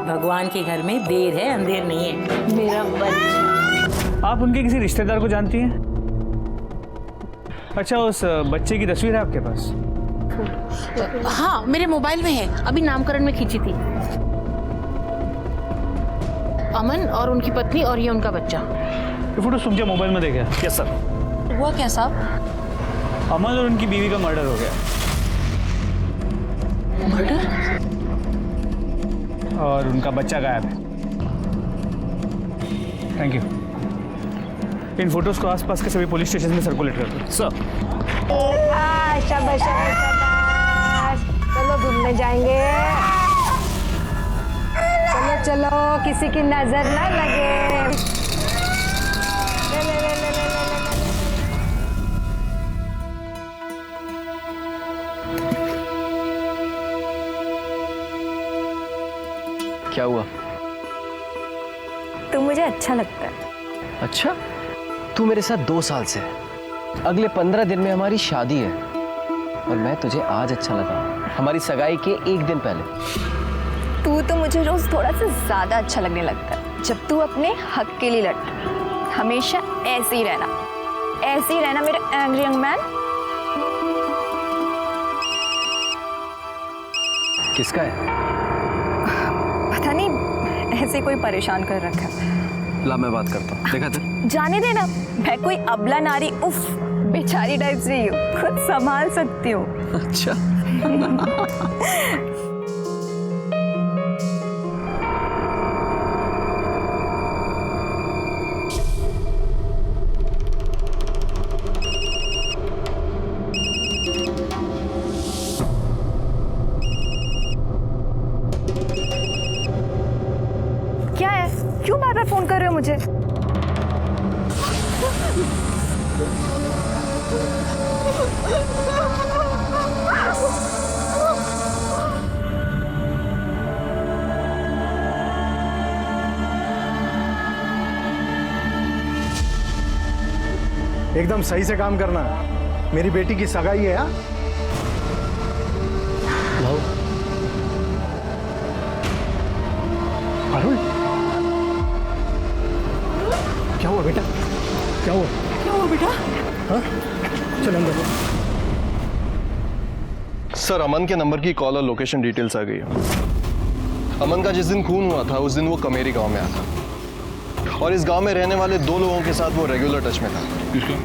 भगवान के घर में देर है अंधेर नहीं है। मेरा बच्चा। आप उनके किसी रिश्तेदार को जानती हैं? अच्छा, उस बच्चे की तस्वीर है आपके पास? हाँ, मेरे मोबाइल में है, अभी नामकरण में खींची थी। अमन और उनकी पत्नी और ये उनका बच्चा। ये फोटो तुमके मोबाइल में देखे? Yes sir. हुआ क्या साहब? अमन और उनकी बीवी का मर्डर हो गया। मर्डर? और उनका बच्चा गायब है। Thank you. इन फोटोज को आसपास के सभी पुलिस स्टेशन में सर्कुलेट कर दो। सर। शाबाश शाबाश, चलो घूमने जाएंगे। चलो चलो, किसी की नजर ना लगे। ले ले ले ले ले ले ले। क्या हुआ? तू मुझे अच्छा लगता है। अच्छा, तू मेरे साथ 2 साल से है। अगले 15 दिन में हमारी शादी है और मैं तुझे आज अच्छा लगा, हमारी सगाई के 1 दिन पहले। तू तो मुझे रोज थोड़ा सा ज्यादा अच्छा लगने लगता है जब तू अपने हक के लिए लड़ता है। हमेशा ऐसे ही रहना मेरे एंग्री यंग मैन। किसका है? पता नहीं, ऐसे कोई परेशान कर रखा है। ला, मैं बात करता हूँ। देखा था? जाने देना, मैं कोई अबला नारी उफ बेचारी टाइप से ही हूँ, खुद संभाल सकती हूँ। अच्छा। क्या है, क्यों बार बार फोन कर रहे हो मुझे? एकदम सही से काम करना। मेरी बेटी की सगाई है। हाँ, पारुल, क्या हुआ बेटा? क्या हुआ बेटा? हाँ, चल अंदर। सर, अमन के नंबर की कॉल और लोकेशन डिटेल्स आ गई है। अमन का जिस दिन खून हुआ था उस दिन वो कमेरी गांव में आया था और इस गांव में रहने वाले 2 लोगों के साथ वो रेगुलर टच में था। किसका?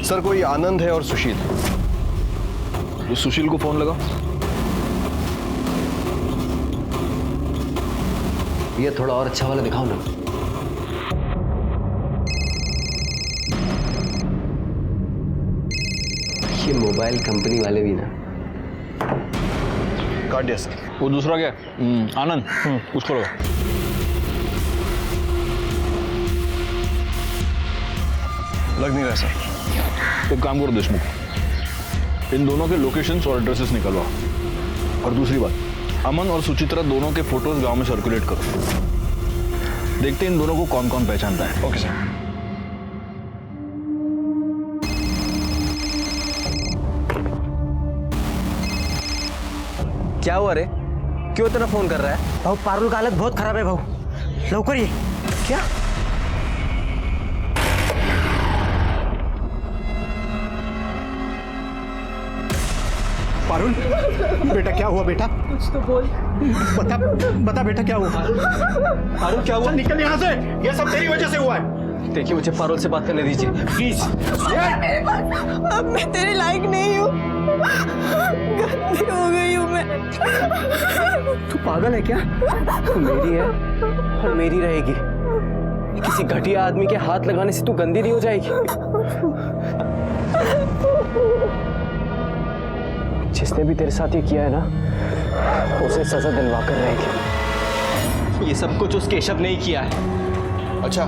सर, कोई आनंद है और सुशील। तो सुशील को फोन लगा। ये थोड़ा और अच्छा वाला दिखाओ ना। ये मोबाइल कंपनी वाले भी ना। काट दिया सर। वो दूसरा क्या? आनंद, उसको लगा। लग नहीं रहा सर। एक काम करो देशमुख, इन दोनों के लोकेशंस और एड्रेसेस निकलवाओ। और दूसरी बात, अमन और सुचित्रा दोनों के फोटोज गांव में सर्कुलेट करो। देखते हैं इन दोनों को कौन कौन पहचानता है। Okay sir. क्या हुआ रे? क्यों इतना फोन कर रहा है? भाऊ, पारुल का हालत बहुत खराब है भाऊ, लवकर ये। क्या? पारुल, बेटा क्या हुआ बेटा? कुछ तो बोल। बता बेटा क्या हुआ? पारुल क्या हुआ? निकल यहाँ से, ये सब तेरी वजह से हुआ है। देखिए, मुझे पारुल से बात करने दीजिए प्लीज। अब मैं तेरे लायक नहीं हूँ, गंदी हो गई हूँ मैं। तू पागल है क्या? तू मेरी है और मेरी रहेगी। किसी घटिया आदमी के हाथ लगाने से तू गंदी नहीं हो जाएगी। जिसने भी तेरे साथ ये किया है ना, उसे सजा दिलवा कर रहेगी। ये सब कुछ उस केशव ने ही किया है। अच्छा,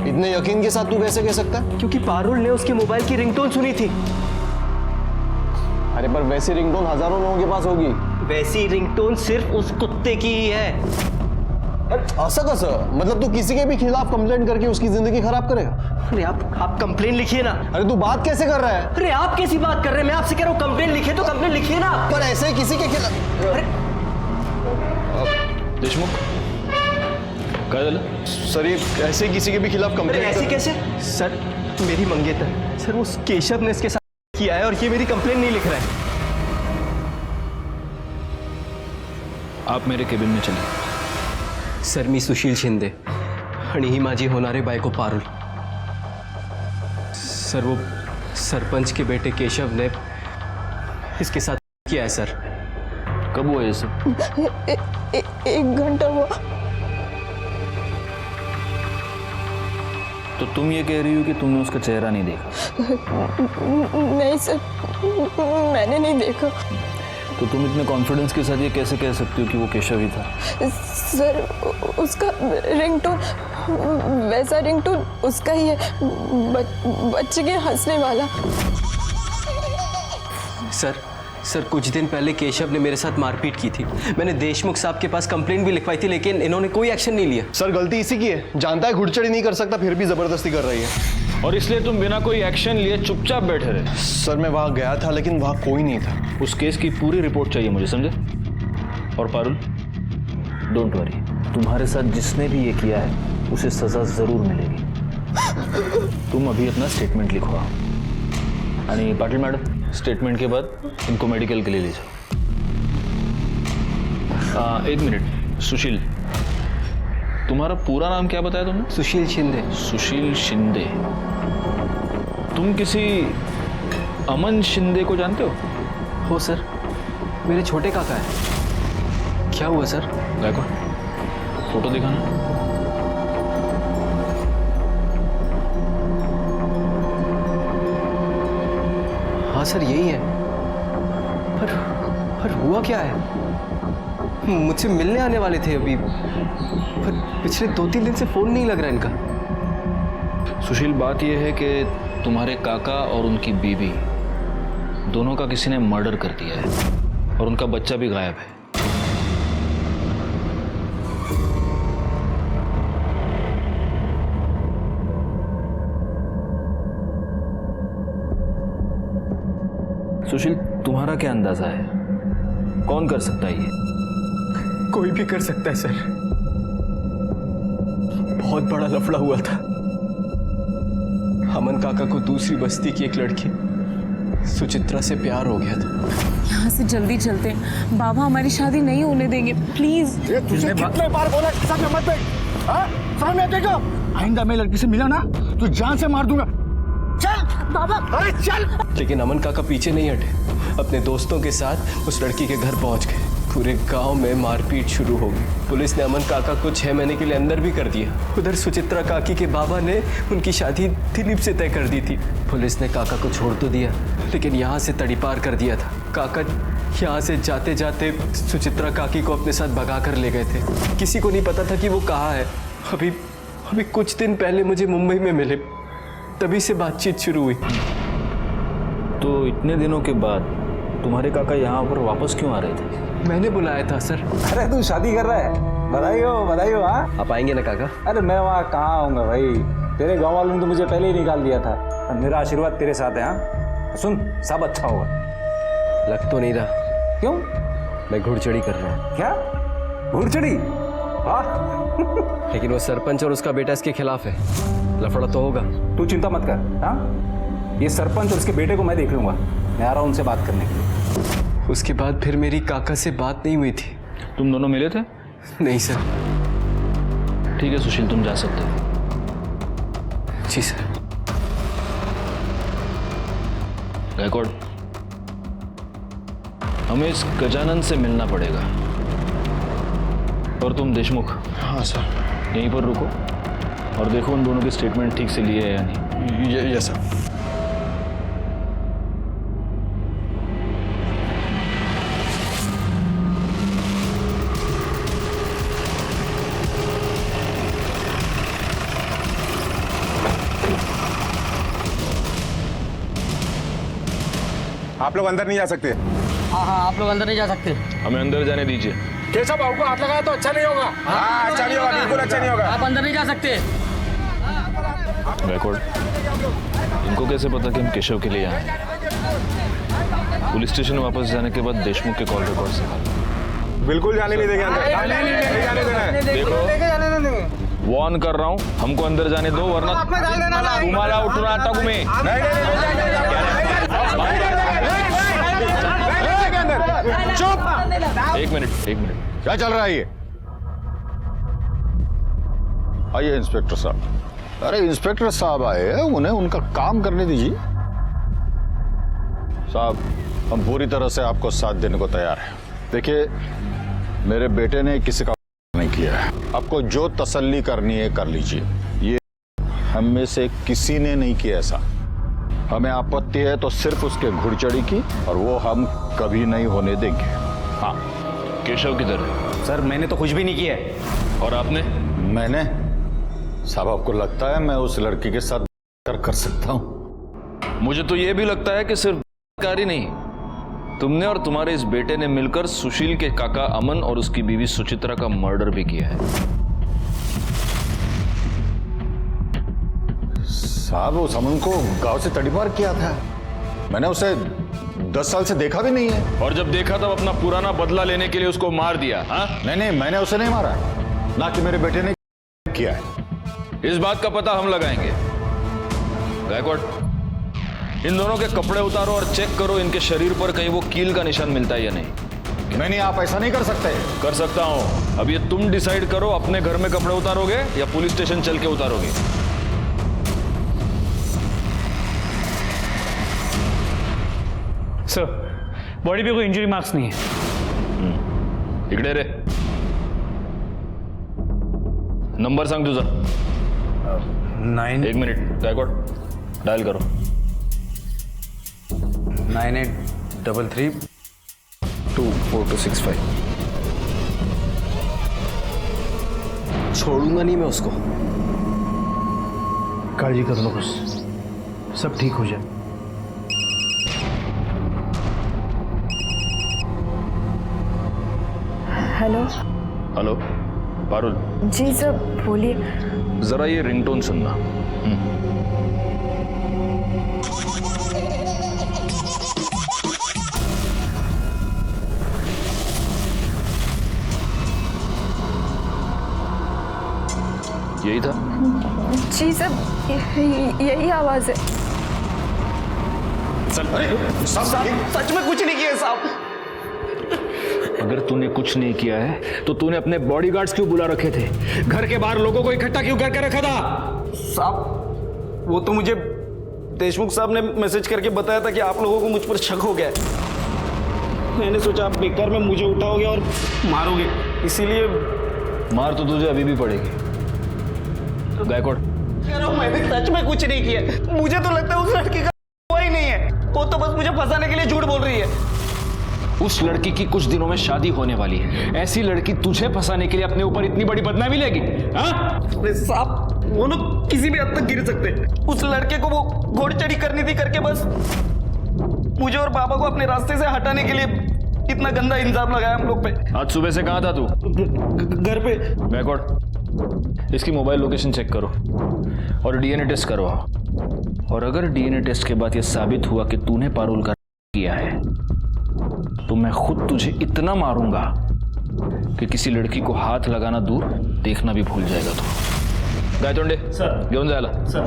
इतने यकीन के साथ तू कैसे कह सकता है? क्योंकि पारुल ने उसके मोबाइल की रिंगटोन सुनी थी। अरे पर वैसी रिंगटोन हजारों लोगों के पास होगी। वैसी रिंगटोन सिर्फ उस कुत्ते की ही है। ऐसा कैसा? मतलब तू किसी के भी खिलाफ कंप्लेंट करके उसकी जिंदगी खराब करेगा? अरे आप कंप्लेन लिखिए ना। अरे तू बात कैसे कर रहा है? अरे आप कैसी बात कर रहे हैं? मैं आपसे कह रहा हूँ कंप्लेन लिखिए तो कंप्लेन लिखिए ना। पर ऐसे किसी के खिलाफ। देशमुख काय झालं? सर ये ऐसे किसी के भी खिलाफ कंप्लेंट ऐसी कैसे? सर मेरी मंगेतर, सर वो केशव ने इसके साथ किया है और ये मेरी कंप्लेंट नहीं लिख रहा है। आप मेरे केबिन में चलिए। सर मी सुशील शिंदे आणि ही माझी होणारी बायको पारुल। सर वो सरपंच के बेटे केशव ने इसके साथ किया है सर। कब हुआ ये सब? एक घंटा हुआ। तो तुम ये कह रही हो कि तुमने उसका चेहरा नहीं देखा? नहीं सर, मैंने नहीं देखा। तो तुम इतने कॉन्फिडेंस के साथ ये कैसे कह सकती हो कि वो केशव ही था? सर उसका रिंगटोन, वैसा रिंगटोन उसका ही है, बच्चे के हंसने वाला। सर कुछ दिन पहले केशव ने मेरे साथ मारपीट की थी। मैंने देशमुख साहब के पास कंप्लेंट भी लिखवाई थी, लेकिन इन्होंने कोई एक्शन नहीं लिया। सर गलती इसी की है, जानता है घुड़चढ़ी नहीं कर सकता फिर भी जबरदस्ती कर रही है। और इसलिए तुम बिना कोई एक्शन लिए चुपचाप बैठे रहे? सर मैं वहां गया था लेकिन वहां कोई नहीं था। उस केस की पूरी रिपोर्ट चाहिए मुझे, समझे? और पारुल, डोंट वरी, तुम्हारे साथ जिसने भी ये किया है उसे सजा जरूर मिलेगी। तुम अभी अपना स्टेटमेंट लिखवाओ। आणि पाटिल मैडम, स्टेटमेंट के बाद इनको मेडिकल के लिए ले जाओ। एक मिनट, सुशील, तुम्हारा पूरा नाम क्या बताया तुमने? सुशील शिंदे। सुशील शिंदे। तुम किसी अमन शिंदे को जानते हो? सर, मेरे छोटे काका है। क्या हुआ सर? देखो, फोटो दिखाना। हाँ सर यही है। पर हुआ क्या है? मुझसे मिलने आने वाले थे अभी, पर पिछले 2-3 दिन से फोन नहीं लग रहा इनका। सुशील, बात यह है कि तुम्हारे काका और उनकी बीवी दोनों का किसी ने मर्डर कर दिया है और उनका बच्चा भी गायब है। सुशील, तुम्हारा क्या अंदाजा है, कौन कर सकता है ये? कोई भी कर सकता है सर। बहुत बड़ा लफड़ा हुआ था। अमन काका को दूसरी बस्ती की एक लड़की सुचित्रा से प्यार हो गया था। यहाँ से जल्दी चलते हैं, बाबा हमारी शादी नहीं होने देंगे, प्लीज। तुझे कितने बार बोला सब में मत बैठ, हाँ? समझ में आते क्या? आइंदा मैं लड़की से मिला ना तो जान से मार दूंगा। चल बाबा, अरे चल। लेकिन अमन काका पीछे नहीं हटे, अपने दोस्तों के साथ उस लड़की के घर पहुंच गए। पूरे गांव में मारपीट शुरू हो गई। पुलिस ने अमन काका को 6 महीने के लिए अंदर भी कर दिया। उधर सुचित्रा काकी के बाबा ने उनकी शादी दिलीप से तय कर दी थी। पुलिस ने काका को छोड़ तो दिया, लेकिन यहाँ से तड़ीपार कर दिया था। काका यहाँ से जाते जाते सुचित्रा काकी को अपने साथ भगा कर ले गए थे। किसी को नहीं पता था कि वो कहाँ है। अभी कुछ दिन पहले मुझे मुंबई में मिले, तभी से बातचीत शुरू हुई। तो इतने दिनों के बाद तुम्हारे काका यहाँ पर वापस क्यों आ रहे थे? मैंने बुलाया था सर। अरे तू शादी कर रहा है? बधाई हो हाँ। आप आएंगे ना काका? अरे मैं वहाँ कहाँ आऊँगा भाई, तेरे गांव वालों ने तो मुझे पहले ही निकाल दिया था। और मेरा आशीर्वाद तेरे साथ है। हाँ सुन, सब अच्छा होगा। लग तो नहीं रहा। क्यों? मैं घुड़चढ़ी कर रहा हूँ। क्या घुड़चढ़ी? हाँ। लेकिन वो सरपंच और उसका बेटा इसके खिलाफ है, लफड़ा तो होगा। तू चिंता मत कर। हाँ, ये सरपंच और उसके बेटे को मैं देख लूंगा। मैं आ रहा हूँ उनसे बात करने के लिए। उसके बाद फिर मेरी काका से बात नहीं हुई थी। तुम दोनों मिले थे? नहीं सर। ठीक है सुशील, तुम जा सकते हो। जी सर। गायकवाड़, हमें इस गजानन से मिलना पड़ेगा। और तुम देशमुख, हाँ सर। यहीं पर रुको और देखो उन दोनों के स्टेटमेंट ठीक से लिए है या नहीं। Yes sir. आप लोग अंदर नहीं जा सकते। हाँ आप लोग अंदर नहीं जा सकते। हमें अंदर जाने दीजिए। केशव बाबू को हाथ लगाया तो अच्छा नहीं होगा। हाँ अच्छा नहीं होगा, बिल्कुल अच्छा नहीं होगा। आप अंदर नहीं जा सकते। गायकवाड़, इनको कैसे पता कि हम केशव के लिए आए? पुलिस स्टेशन वापस जाने के बाद देशमुख के कॉल रिकॉर्ड से बिल्कुल जाने नहीं देंगे अंदर। वॉर्न कर रहा हूँ, हमको अंदर जाने दो वरना तुम्हारा उठना आता हूँ मैं। चुप! एक मिनट क्या चल रहा है ये? आइए इंस्पेक्टर साहब। अरे इंस्पेक्टर साहब आए हैं, उन्हें उनका काम करने दीजिए। साहब, हम पूरी तरह से आपको साथ देने को तैयार हैं। देखिए, मेरे बेटे ने किसी का नहीं किया है। आपको जो तसल्ली करनी है कर लीजिए। ये हम में से किसी ने नहीं किया ऐसा। हमें आपत्ति है तो सिर्फ उसके घुड़चढ़ी की, और वो हम कभी नहीं होने देंगे। हाँ, केशव किधर है? सर मैंने तो कुछ भी नहीं किया है। और आपने? मैंने? साहब, आपको लगता है मैं उस लड़की के साथ कर सकता हूं? मुझे तो ये भी लगता है कि सिर्फ कारी नहीं, तुमने और तुम्हारे इस बेटे ने मिलकर सुशील के काका अमन और उसकी बीवी सुचित्रा का मर्डर भी किया है। साहब, उस अमन को गांव से तड़ीपार किया था। मैंने उसे 10 साल से देखा भी नहीं है। और जब देखा तब अपना पुराना बदला लेने के लिए उसको मार दिया। हाँ, नहीं, मैंने उसे नहीं मारा, ना कि मेरे बेटे ने किया है। इस बात का पता हम लगाएंगे। गायकवाड़, इन दोनों के कपड़े उतारो और चेक करो इनके शरीर पर कहीं वो कील का निशान मिलता है या नहीं। नहीं, आप ऐसा नहीं कर सकते। कर सकता हूं। अब ये तुम डिसाइड करो, अपने घर में कपड़े उतारोगे या पुलिस स्टेशन चल के उतारोगे। सर, बॉडी पे कोई इंजरी मार्क्स नहीं है। इकडे रे, नंबर सांग तुझा। 9 एक मिनिट, गायकवाड़ डायल करो। 9833 24265। छोड़ूंगा नहीं मैं उसको। काळजी करू नकोस, सब ठीक हो जाए। हेलो। हेलो पारुल जी सर, बोलिए। जरा ये रिंगटोन सुनना। यही था? जी सर, यही आवाज है। सच में कुछ नहीं किया साहब। अगर तूने कुछ नहीं किया है तो तूने अपने बॉडीगार्ड्स क्यों बुला रखे थे? घर के बाहर लोगों को इकट्ठा क्यों करके रखा था? साहब वो तो मुझे देशमुख साहब ने मैसेज करके बताया था कि आप लोगों को मुझ पर शक हो गया है। मैंने सोचा आप बेकार में मुझे उठाओगे और मारोगे, इसीलिए। मार तो तुझे अभी भी पड़ेगी। गायकवाड़, मैंने सच में कुछ नहीं किया। मुझे तो लगता है उस लड़की का कोई नहीं है, वो तो बस मुझे फंसाने के लिए झूठ बोल रही है। उस लड़की की कुछ दिनों में शादी होने वाली है। ऐसी लड़की तुझे फंसाने के लिए अपने ऊपर इतनी बड़ी बदनामी लेगी? हाँ? साहब वो लोग किसी भी हद तक गिर सकते। उस लड़के को वो घोड़चढ़ी करनी थी करके बस मुझे और बाबा को अपने रास्ते से हटाने के लिए इतना गंदा इंजाम लगाया हम लोग पे। आज सुबह से कहाँ था तू? घर पे। गायकवाड़, इसकी मोबाइल लोकेशन चेक करो और डीएनए टेस्ट करवाओ। और अगर डीएनए टेस्ट के बाद यह साबित हुआ कि तूने पारुल का किया है तो मैं खुद तुझे इतना मारूंगा कि किसी लड़की को हाथ लगाना दूर, देखना भी भूल जाएगा तू। गायतोंडे सर, घेऊन जायला। Sir,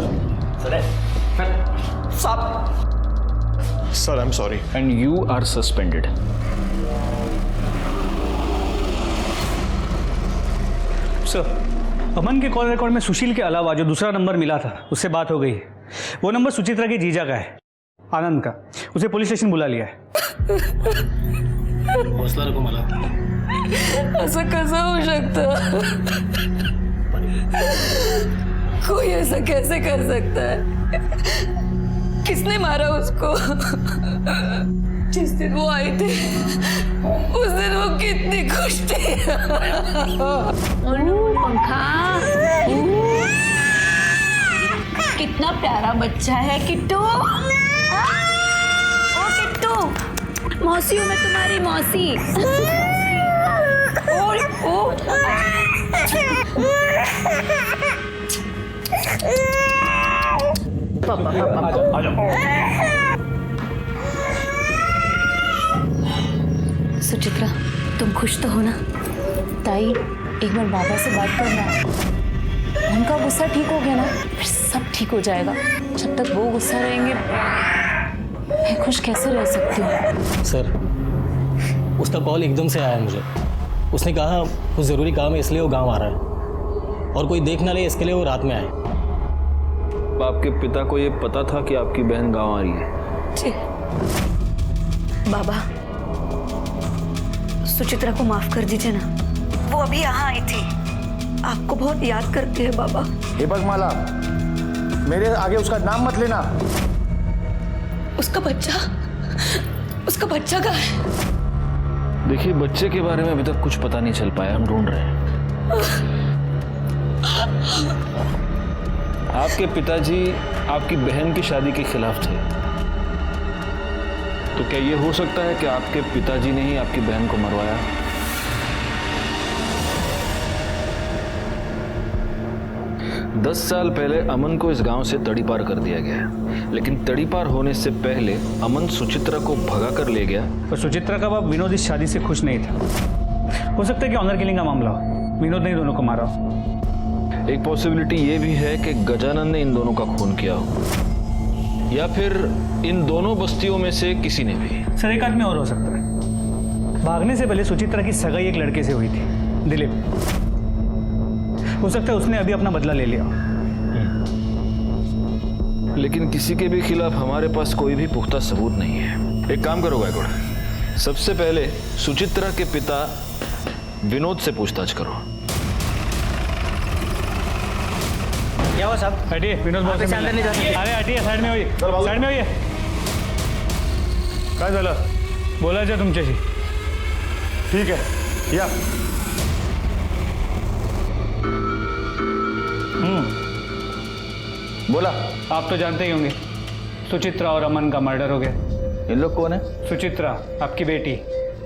I am sorry. And you are suspended. Sir, Aman के कॉल रिकॉर्ड में सुशील के अलावा जो दूसरा नंबर मिला था उससे बात हो गई। वो नंबर सुचित्रा के जीजा का है, आनंद का। उसे पुलिस स्टेशन बुला लिया है। हौसला रखो मला। असं कसं होऊ शकतं? कोई ऐसा कैसे कर सकता है? किसने मारा उसको? जिस दिन वो आए थे उस दिन वो कितनी खुश थी। पंखा, कितना प्यारा बच्चा है किट्टू। ओ किट्टू, मौसी हूँ मैं, तुम्हारी मौसी। सुचित्रा, तुम खुश तो हो ना? ताई, एक बार बाबा से बात करना। उनका गुस्सा ठीक हो गया ना, फिर सब ठीक हो जाएगा। जब तक वो गुस्सा रहेंगे मैं खुश कैसे रह सकती हूँ? सर, उसका कॉल एकदम से आया मुझे। उसने कहा कुछ ज़रूरी काम है इसलिए वो गांव आ रहा है और कोई देख ना ले इसके लिए वो रात में आए। आपके पिता को ये पता था कि आपकी बहन गांव आ रही है? जी बाबा, सुचित्रा को माफ कर दीजिए ना, वो अभी यहाँ आई थी, आपको बहुत याद करती है बाबा। दीपक माला, मेरे आगे उसका नाम मत लेना। उसका बच्चा कहाँ है? देखिए, बच्चे के बारे में अभी तक कुछ पता नहीं चल पाया, हम ढूंढ रहे हैं। आपके पिताजी आपकी बहन की शादी के खिलाफ थे, तो क्या ये हो सकता है कि आपके पिताजी ने ही आपकी बहन को मरवाया? दस साल पहले अमन को इस गांव से तड़ीपार कर दिया गया है, लेकिन तड़ीपार होने से पहले अमन सुचित्रा को भगा कर ले गया। और सुचित्रा का बाप विनोद इस शादी से खुश नहीं था। हो सकता है कि ऑनर किलिंग का मामला हो, विनोद ने ही दोनों को मारा हो। एक पॉसिबिलिटी ये भी है कि गजानन ने इन दोनों का खून किया हो, या फिर इन दोनों बस्तियों में से किसी ने भी। सर, एक आदमी और हो सकता है। भागने से पहले सुचित्रा की सगाई एक लड़के से हुई थी, दिलीप। हो सकता है उसने अभी अपना बदला ले लिया। लेकिन किसी के भी खिलाफ हमारे पास कोई भी पुख्ता सबूत नहीं है। एक काम करो गायकवाड़, सबसे पहले सुचित्रा के पिता विनोद से पूछताछ करो। क्या हुआ साहब? हटिए, विनोद बहुत आप अंदर नहीं जा सकते। अरे हटिए, साइड में होइए, साइड में होइए। काय झालं? बोलायचं तुमच्याशी। ठीक है, या बोला। आप तो जानते ही होंगे, सुचित्रा और अमन का मर्डर हो गया। इन लोग कौन है? सुचित्रा आपकी बेटी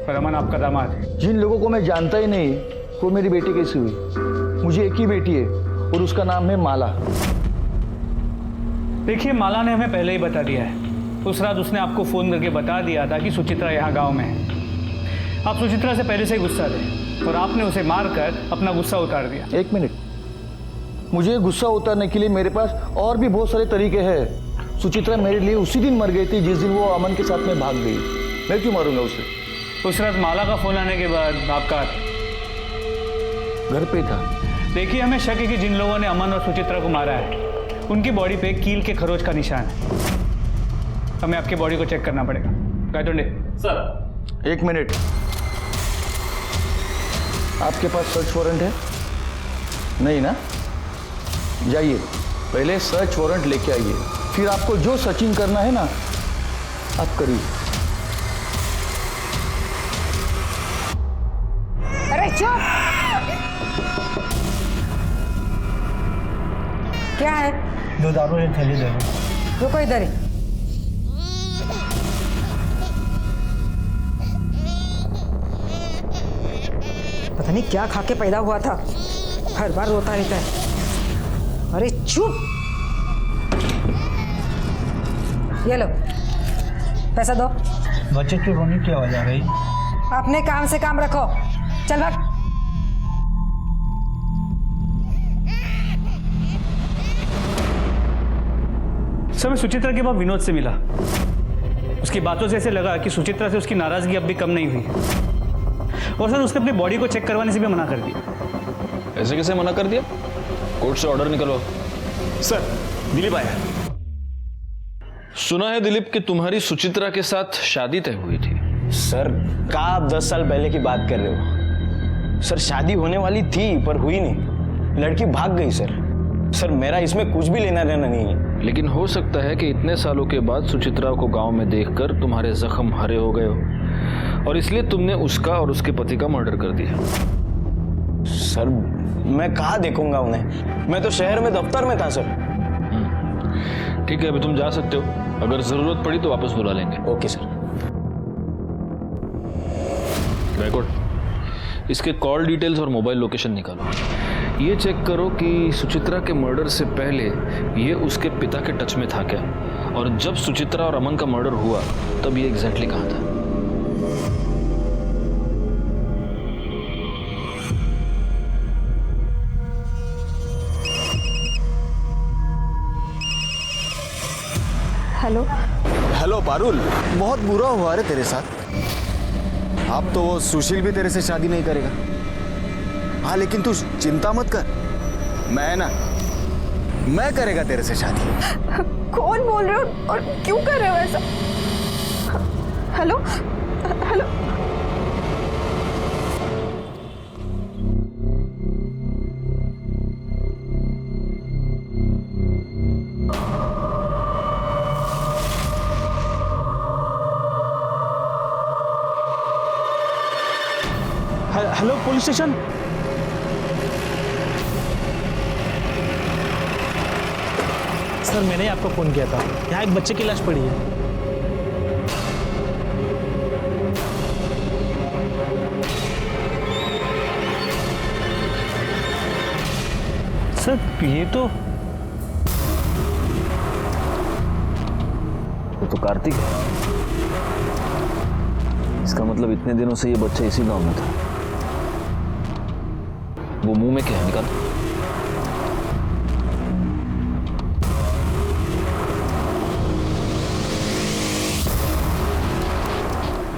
और अमन आपका दामाद। जिन लोगों को मैं जानता ही नहीं, वो मेरी बेटी कैसी हुई? मुझे एक ही बेटी है और उसका नाम है माला। देखिए, माला ने हमें पहले ही बता दिया है। उस रात उसने आपको फोन करके बता दिया था कि सुचित्रा यहाँ गांव में है। आप सुचित्रा से पहले से ही गुस्सा थे और आपने उसे मारकर अपना गुस्सा उतार दिया। एक मिनट, मुझे गुस्सा उतारने के लिए मेरे पास और भी बहुत सारे तरीके हैं। सुचित्रा मेरे लिए उसी दिन मर गई थी जिस दिन वो अमन के साथ में भाग गई। मैं क्यों मारूंगा उसे? उस रात माला का फोन आने के बाद आपका घर पे था। देखिए, हमें शक है कि जिन लोगों ने अमन और सुचित्रा को मारा है उनकी बॉडी पे कील के खरोच का निशान है। हमें आपकी बॉडी को चेक करना पड़ेगा। गायतोंडे सर, एक मिनट, आपके पास सर्च वारंट है? नहीं ना? जाइए, पहले सर्च वारंट लेके आइए, फिर आपको जो सर्चिंग करना है ना आप करिए। अरे चुप! क्या है? दो दारू एक थैली दे दो। रुको इधर ही। पता नहीं क्या खा के पैदा हुआ था, हर बार रोता रहता है। अरे चुप! ये लो, पैसा दो। बच्चे की रोने की आवाज आ रही। अपने काम से काम रखो, चल भाग। सर, मैं सुचित्रा के बाद विनोद से मिला। उसकी बातों से ऐसे लगा कि सुचित्रा से उसकी नाराजगी अब भी कम नहीं हुई। और सर, उसने अपनी बॉडी को चेक करवाने से भी मना कर दिया। ऐसे कैसे मना कर दिया? कोर्ट से ऑर्डर निकलवाओ। सर, दिलीप आया। सुना है दिलीप कि तुम्हारी सुचित्रा के साथ शादी तय हुई थी। सर, क्या आप 10 साल पहले की बात कर रहे हो? सर, शादी होने वाली थी पर हुई नहीं, लड़की भाग गई। सर, मेरा इसमें कुछ भी लेना देना नहीं है। लेकिन हो सकता है कि इतने सालों के बाद सुचित्रा को गांव में देखकर तुम्हारे जख्म हरे हो गए हो और इसलिए तुमने उसका और उसके पति का मर्डर कर दिया। सर, मैं कहाँ देखूंगा उन्हें? मैं तो शहर में दफ्तर में था सर। ठीक है, अभी तुम जा सकते हो। अगर जरूरत पड़ी तो वापस बुला लेंगे। Okay sir. गायकवाड़, इसके कॉल डिटेल्स और मोबाइल लोकेशन निकालो। ये चेक करो कि सुचित्रा के मर्डर से पहले ये उसके पिता के टच में था क्या, और जब सुचित्रा और अमन का मर्डर हुआ तब ये एग्जैक्टली कहाँ था। हेलो। हेलो पारुल, बहुत बुरा हुआ रे तेरे साथ। अब तो वो सुशील भी तेरे से शादी नहीं करेगा। हाँ लेकिन तू चिंता मत कर, मैं करेगा तेरे से शादी। कौन बोल रहे हो और क्यों कर रहे हो ऐसा? Hello hello. Hello police station. Sir मैंने ही आपको फ़ोन किया था, यहाँ एक बच्चे की लाश पड़ी है। सर ये तो कार्तिक है। इसका मतलब इतने दिनों से ये बच्चा इसी गांव में था। वो मुंह में क्या है, निकाल।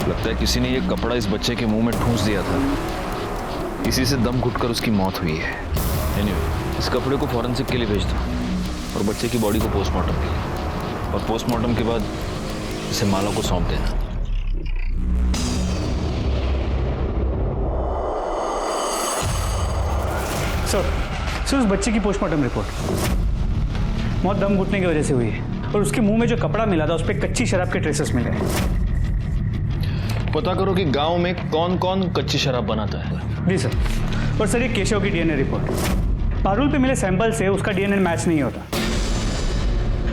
लगता है किसी ने ये कपड़ा इस बच्चे के मुंह में ठूंस दिया था, इसी से दम घुटकर उसकी मौत हुई है। एनीवे, इस कपड़े को फॉरेंसिक के लिए भेज दो और बच्चे की बॉडी को पोस्टमार्टम के लिए, और पोस्टमार्टम के बाद इसे माला को सौंप देना। सर उस बच्चे की पोस्टमार्टम रिपोर्ट मौत दम घुटने की वजह से हुई है, और उसके मुंह में जो कपड़ा मिला था उस पर कच्ची शराब के ट्रेसेस मिले हैं। पता करो कि गांव में कौन कौन कच्ची शराब बनाता है। जी सर। और सर ये केशव की डीएनए रिपोर्ट, पारुल पे मिले सैंपल से उसका डीएनए मैच नहीं होता,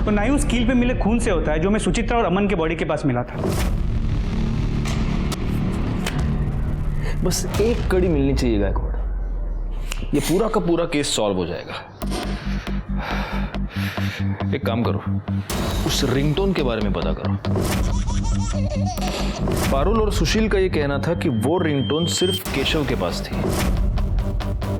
और ना ही उस कील पे मिले खून से होता है जो हमें सुचित्रा और अमन के बॉडी के पास मिला था। बस एक कड़ी मिलनी चाहिए गायकवाड़, ये पूरा का पूरा केस सॉल्व हो जाएगा। एक काम करो, उस रिंगटोन के बारे में पता करो। पारुल और सुशील का ये कहना था कि वो रिंगटोन सिर्फ केशव के पास थी।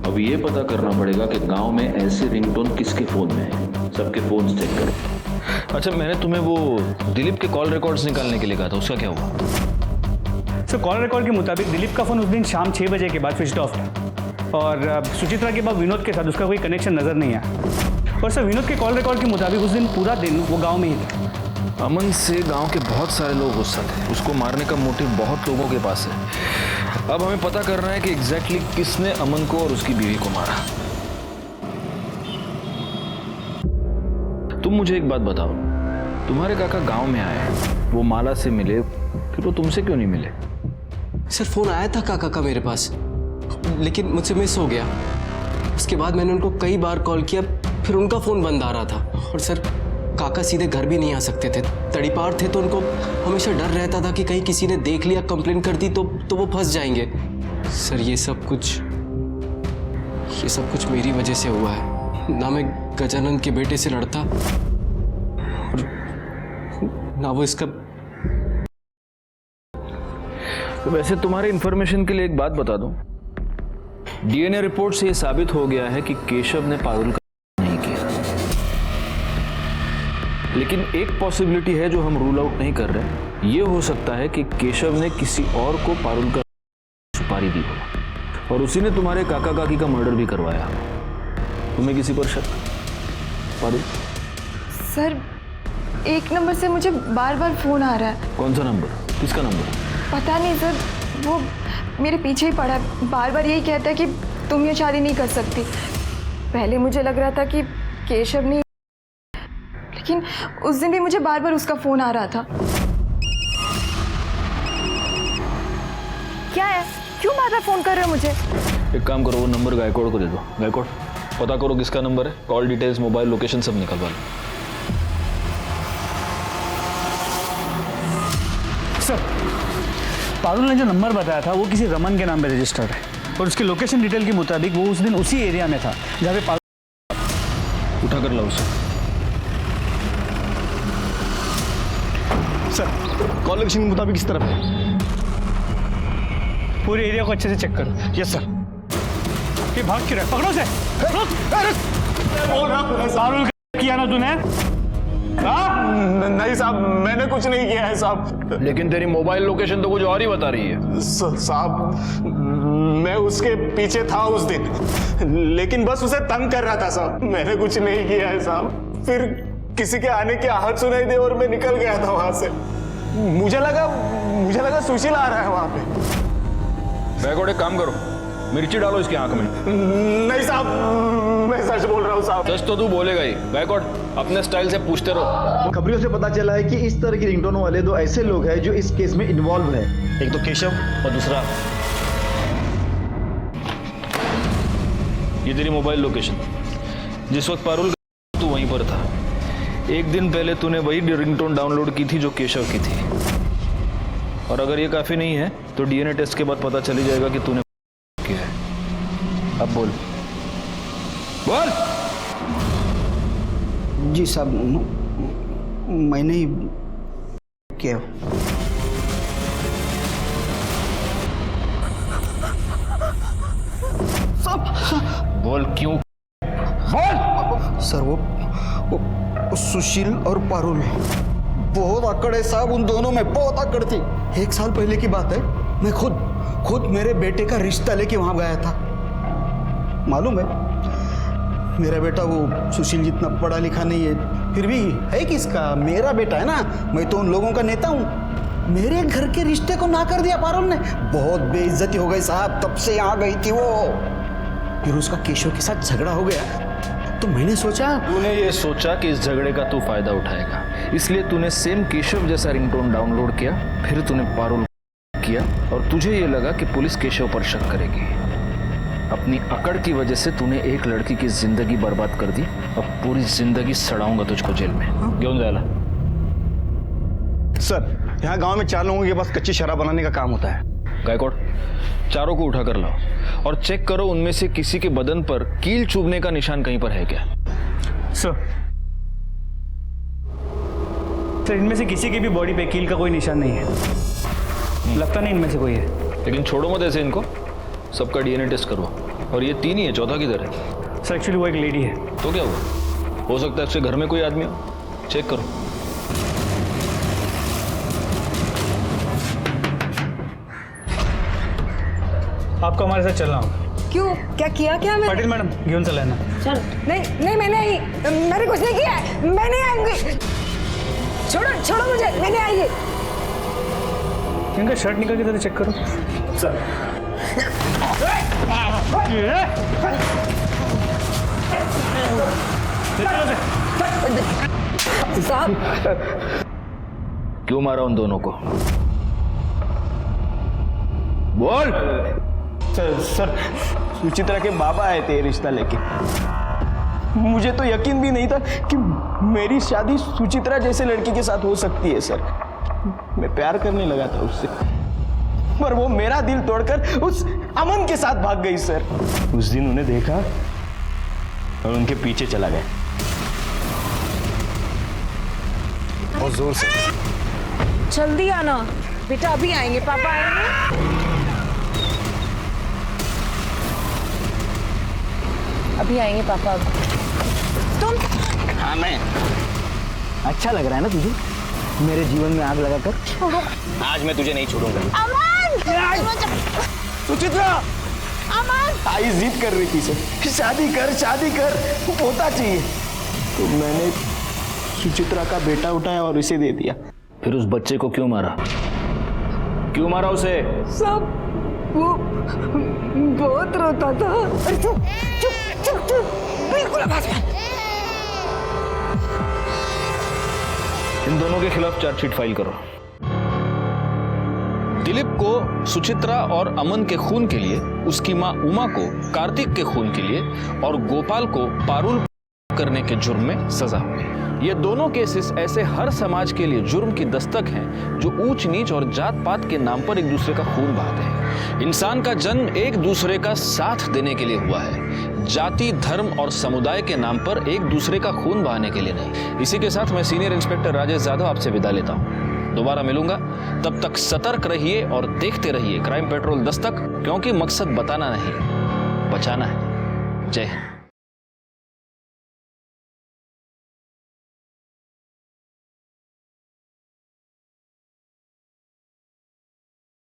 अब ये पता करना पड़ेगा कि गांव में ऐसे रिंगटोन किसके फोन में है। सबके फोन चेक करो। अच्छा, मैंने तुम्हें वो दिलीप के कॉल रिकॉर्ड्स निकालने के लिए कहा था, उसका क्या हुआ? सर कॉल रिकॉर्ड के मुताबिक दिलीप का फोन उस दिन शाम 6 बजे के बाद स्विच ऑफ था, और सुचित्रा के बाद विनोद के साथ उसका कोई कनेक्शन नजर नहीं आया। और सर विनोद के कॉल रिकॉर्ड के मुताबिक उस दिन पूरा दिन वो गांव में ही था। अमन से गांव के बहुत सारे लोग गुस्सा थे, उसको मारने का मोटिव बहुत लोगों के पास है। अब हमें पता करना है कि एग्जैक्टली किसने अमन को और उसकी बीवी को मारा। तुम मुझे एक बात बताओ, तुम्हारे काका गांव में आए, वो माला से मिले, फिर वो तुमसे क्यों नहीं मिले? सर फोन आया था काका का मेरे पास, लेकिन मुझसे मिस हो गया। उसके बाद मैंने उनको कई बार कॉल किया, फिर उनका फ़ोन बंद आ रहा था। और सर काका सीधे घर भी नहीं आ सकते थे, तड़ीपार थे, तो उनको हमेशा डर रहता था कि कहीं किसी ने देख लिया, कंप्लेन कर दी तो वो फंस जाएंगे। सर ये सब कुछ मेरी वजह से हुआ है। ना मैं गजानंद के बेटे से लड़ता, और ना वो इसका। तो वैसे तुम्हारे इंफॉर्मेशन के लिए एक बात बता दूं, डीएनए रिपोर्ट से यह साबित हो गया है कि केशव ने पारुल का नहीं किया। लेकिन एक पॉसिबिलिटी है जो हम रूल आउट नहीं कर रहे। ये हो सकता है कि केशव ने किसी और को पारुल का सुपारी दी हो, और उसी ने तुम्हारे काका काकी का मर्डर भी करवाया। तुम्हें किसी पर शक? पारुल? सर एक नंबर से मुझे बार बार फ़ोन आ रहा है। कौन सा नंबर? किसका नंबर? पता नहीं सर, वो मेरे पीछे ही पड़ा है, बार बार यही कहता है कि तुम ये शादी नहीं कर सकती। पहले मुझे लग रहा था कि केशव ने, लेकिन उस दिन भी मुझे बार बार उसका फ़ोन आ रहा था। क्या है, क्यों बार बार फ़ोन कर रहे हो मुझे? एक काम करो, वो नंबर गायकवाड़ को दे दो। गायकवाड़ पता करो किसका नंबर है, कॉल डिटेल्स, मोबाइल लोकेशन सब निकलवा लो। सर पारुल ने जो नंबर बताया था वो किसी रमन के नाम पे रजिस्टर्ड है, और उसके लोकेशन डिटेल के मुताबिक वो उस दिन उसी एरिया में था जहाँ पे पारुल। उठा कर लाओ उसे। सर कॉल लोकेशन के मुताबिक किस तरफ है? पूरे एरिया को अच्छे से चेक करो। Yes sir. ये भाग क्यों रहा है? पकड़ो उसे। रुक। पारुल किया ना तूने? नहीं साहब, मैंने कुछ नहीं किया है साहब। लेकिन तेरी मोबाइल लोकेशन तो कुछ और ही बता रही है। साहब मैं उसके पीछे था उस दिन, लेकिन बस उसे तंग कर रहा था साहब। मैंने कुछ नहीं किया है साहब। फिर किसी के आने की आहट सुनाई दी और मैं निकल गया था वहां से। मुझे लगा सुशील आ रहा है वहां पे। बैकवर्ड एक काम करो, मिर्ची डालो इसकी आंख में। नहीं साहब, मैं सच बोल रहा हूँ साहब। सच तो तू बोलेगा ही। बैकवर्ड अपने स्टाइल से पूछते रहो। खबरों से पता चला है कि इस तरह की रिंगटोन वाले दो ऐसे लोग हैं जो इस केस में इन्वॉल्व है। एक तो केशव और दूसरा ये तेरी मोबाइल लोकेशन। जिस वक्त पारुल तू वहीं पर था। एक दिन पहले तूने वही रिंगटोन डाउनलोड की थी जो केशव की थी। और अगर ये काफी नहीं है तो डीएनए टेस्ट के बाद पता चल ही जाएगा कि तूने किया है। अब बोल बोल। जी साहब, मैंने ही किया। बोल क्यों बोल। सर वो सुशील और पारुल, बहुत आकड़ है साहब उन दोनों में, बहुत आकड़ थी। 1 साल पहले की बात है, मैं खुद मेरे बेटे का रिश्ता लेके वहां गया था। मालूम है, मेरा बेटा वो सुशील जितना पढ़ा लिखा नहीं है, फिर भी है किसका, मेरा बेटा है ना। मैं तो उन लोगों का नेता हूँ। मेरे घर के रिश्ते को ना कर दिया पारुल ने। बहुत बेइज्जती हो गई साहब, तब से यहाँ गई थी वो। फिर उसका केशव के साथ झगड़ा हो गया तो मैंने सोचा। तूने ये सोचा कि इस झगड़े का तू फायदा उठाएगा, इसलिए तूने सेम केशव जैसा रिंगटोन डाउनलोड किया। फिर तूने पारुल किया और तुझे ये लगा कि पुलिस केशव पर शक करेगी। अपनी अकड़ की वजह से तूने एक लड़की की जिंदगी बर्बाद कर दी। अब पूरी जिंदगी सड़ाऊंगा तुझको जेल में। क्यों जायला? सर, यहाँ गांव में 4 लोगों के पास कच्ची शराब बनाने का काम होता है। गायकवाड़, चारों को उठा कर लाओ और चेक करो उनमें से किसी के बदन पर कील चुभने का निशान कहीं पर है क्या। सर इनमें से किसी की भी बॉडी पे कील का कोई निशान नहीं है। लगता नहीं इनमें से कोई है। लेकिन छोड़ो मत ऐसे इनको, सबका डीएनए टेस्ट करवाओ। और ये 3 ही है, चौथा किधर है? सर एक्चुअली वो एक लेडी है। तो क्या हुआ? हो सकता है उसके घर में कोई आदमी हो। चेक करो। आपको हमारे साथ चलना होगा। क्यों? क्या किया क्या मैं? पाटिल मैडम घेऊन चला है ना। चल। नहीं मैंने आई, मैंने कुछ नहीं किया है। मैं नहीं आऊंगी। छोड़ो मुझे, मैं नहीं आएगी। इनका शर्ट निकाल के जरा चेक करो। सर साहब, क्यों मारा उन दोनों को? बोल। सर सुचित्रा के बाबा आए थे रिश्ता लेके। मुझे तो यकीन भी नहीं था कि मेरी शादी सुचित्रा जैसे लड़की के साथ हो सकती है सर। मैं प्यार करने लगा था उससे, पर वो मेरा दिल तोड़कर उस अमन के साथ भाग गई सर। उस दिन उन्हें देखा और उनके पीछे चला गया। बहुत जोर से। जल्दी आना बेटा, अभी आएंगे, पापा आएंगे। अभी आएंगे पापा। तुम? हाँ मैं। अच्छा लग रहा है ना तुझे मेरे जीवन में आग लगाकर? आज मैं तुझे नहीं छोड़ूंगा। अमन! सुचित्रा! अमन! आई जिद कर रही थी सर, शादी कर, होता चाहिए। तो मैंने सुचित्रा का बेटा उठाया और इसे दे दिया। फिर उस बच्चे को क्यों मारा? क्यों मारा उसे? सब वो बहुत रोता था। चुप, बिल्कुल आवाज मत। इन दोनों के खिलाफ चार्जशीट फाइल करो। दिलीप को सुचित्रा और अमन के खून के लिए, उसकी मां उमा को कार्तिक के खून के लिए और गोपाल को पारुल करने के जुर्म में सजा हुई। ये दोनों केसेस ऐसे हर समाज के लिए जुर्म की दस्तक हैं जो ऊंच नीच और जात पात के नाम पर एक दूसरे का खून बहाते हैं। इंसान का जन्म एक दूसरे का साथ देने के लिए हुआ है, जाति, धर्म और समुदाय के नाम पर एक दूसरे का खून बहाने के लिए नहीं। इसी के साथ मैं सीनियर इंस्पेक्टर राजेश यादव आपसे विदा लेता हूँ। दोबारा मिलूंगा, तब तक सतर्क रहिए और देखते रहिए क्राइम पेट्रोल दस्तक, क्योंकि मकसद बताना नहीं, बचाना है। जय हिंद।